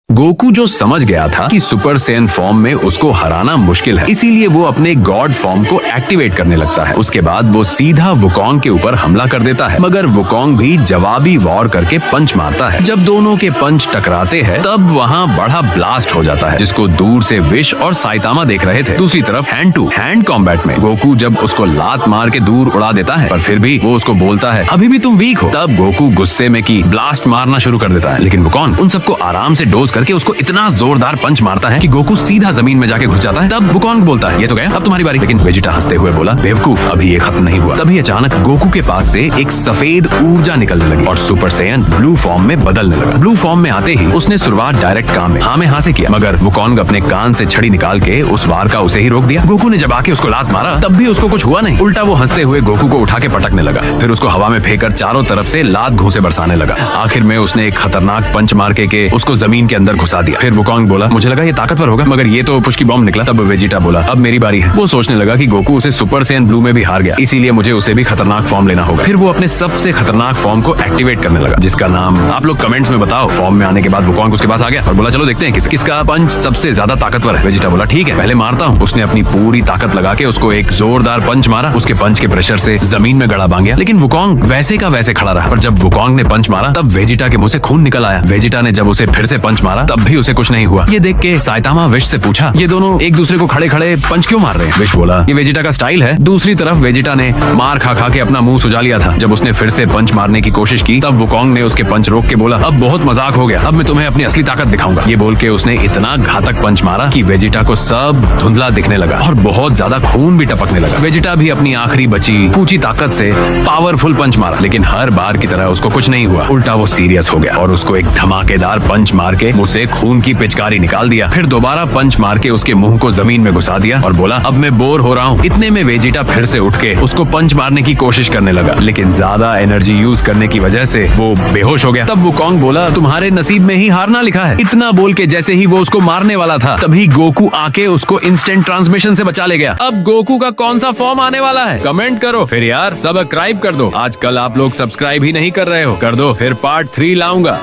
Goku जो समझ गया था कि सुपर सैयन फॉर्म में उसको हराना मुश्किल है, इसीलिए वो अपने गॉड फॉर्म को एक्टिवेट करने लगता है। उसके बाद वो सीधा वुकोंग के ऊपर हमला कर देता है, मगर वुकोंग भी जवाबी वॉर करके पंच मारता है। जब दोनों के पंच टकराते हैं तब वहाँ बड़ा ब्लास्ट हो जाता है, जिसको दूर से विश और साइतामा देख रहे थे। दूसरी तरफ हैंड टू हैंड कॉम्बैट में गोकू जब उसको लात मार के दूर उड़ा देता है, पर फिर भी वो उसको बोलता है अभी भी तुम वीक हो। तब गोकू गुस्से में की ब्लास्ट मारना शुरू कर देता है, लेकिन वुकोंग उन सबको आराम से डोज करके उसको इतना जोरदार पंच मारता है कि गोकू सीधा जमीन में जाके घुस जाता है। तब वुकोंग बोलता है ये तो गया, अब तुम्हारी बारी। लेकिन वेजिटा हंसते हुए बोला बेवकूफ, अभी ये खत्म नहीं हुआ। तभी अचानक गोकू के पास से एक सफेद ऊर्जा निकलने लगी और सुपर सैयन ब्लू फॉर्म में बदलने लगा। ब्लू फॉर्म में आते ही उसने शुरुआत डायरेक्ट काम में हाँ से किया, मगर वुकोंग अपने कान से छड़ी निकाल के उस वार का उसे ही रोक दिया। गोकू ने जब आके उसको लात मारा तब भी उसको कुछ हुआ नहीं, उल्टा वो हंसते हुए गोकू को उठा के पटकने लगा। फिर उसको हवा में फेंककर चारों तरफ से लात घूंसे बरसाने लगा। आखिर में उसने एक खतरनाक पंच मार के उसको जमीन के अंदर घुसा दिया। फिर वुकोंग बोला मुझे लगा ये ताकतवर होगा, मगर ये तो पुश की बॉम्ब निकला। तब वेजिटा बोला अब मेरी बारी है। वो सोचने लगा कि गोकू उसे सुपर सैयन ब्लू में भी हार गया, इसीलिए मुझे उसे भी खतरनाक फॉर्म लेना होगा। फिर वो अपने सबसे खतरनाक फॉर्म को एक्टिवेट करने लगा, जिसका नाम आप लोग कमेंट्स में बताओ। फॉर्म में आने के बाद वुकोंग उसके पास आ गया और बोला चलो देखते हैं किसका पंच सबसे ज्यादा ताकतवर है। वेजिटा बोला ठीक है, पहले मारता हूँ। उसने अपनी पूरी ताकत लगा के उसको एक जोरदार पंच मारा। उसके पंच के प्रेशर से जमीन में गड़ा बांध गया, लेकिन वुकोंग वैसे का वैसे खड़ा रहा। पर जब वुकोंग ने पंच मारा तब वेजिटा के मुंह से खून निकल आया। वेजिटा ने जब उसे फिर से पंच मारा तब भी उसे कुछ नहीं हुआ। ये देख के साइतामा विश से पूछा ये दोनों एक दूसरे को खड़े खड़े पंच क्यों मार रहे हैं। विश बोला ये वेजिटा का स्टाइल है। दूसरी तरफ वेजिटा ने मार खा खा के अपना मुंह सुजा लिया था। जब उसने फिर से पंच मारने की कोशिश की तब वुकोंग ने उसके पंच रोक के बोला अब बहुत मजाक हो गया, अब मैं तुम्हें अपनी असली ताकत दिखाऊंगा। ये बोल के उसने इतना घातक पंच मारा कि वेजिटा को सब धुंधला दिखने लगा और बहुत ज्यादा खून भी टपकने लगा। वेजिटा भी अपनी आखिरी बची पूछी ताकत से पावरफुल पंच मारा, लेकिन हर बार की तरह उसको कुछ नहीं हुआ। उल्टा वो सीरियस हो गया और उसको एक धमाकेदार पंच मार के मुंह से खून की पिचकारी निकाल दिया। फिर दोबारा पंच मार के उसके मुंह को जमीन में घुसा दिया और बोला अब मैं बोर हो रहा हूँ। इतने में वेजिटा फिर से उठ के उसको पंच मारने की कोशिश करने लगा, लेकिन ज्यादा एनर्जी यूज करने की वजह से वो बेहोश हो गया। तब वुकोंग बोला तुम्हारे नसीब में ही हारना लिखा है। इतना बोल के जैसे ही वो उसको मारने वाला था तभी गोकू आके उसको इंस्टेंट ट्रांसमिशन से बचा ले गया। अब गोकू का कौन सा फॉर्म आने वाला है कमेंट करो। फिर यार सब्सक्राइब कर दो, आजकल आप लोग सब्सक्राइब ही नहीं कर रहे हो, कर दो, फिर पार्ट 3 लाऊंगा।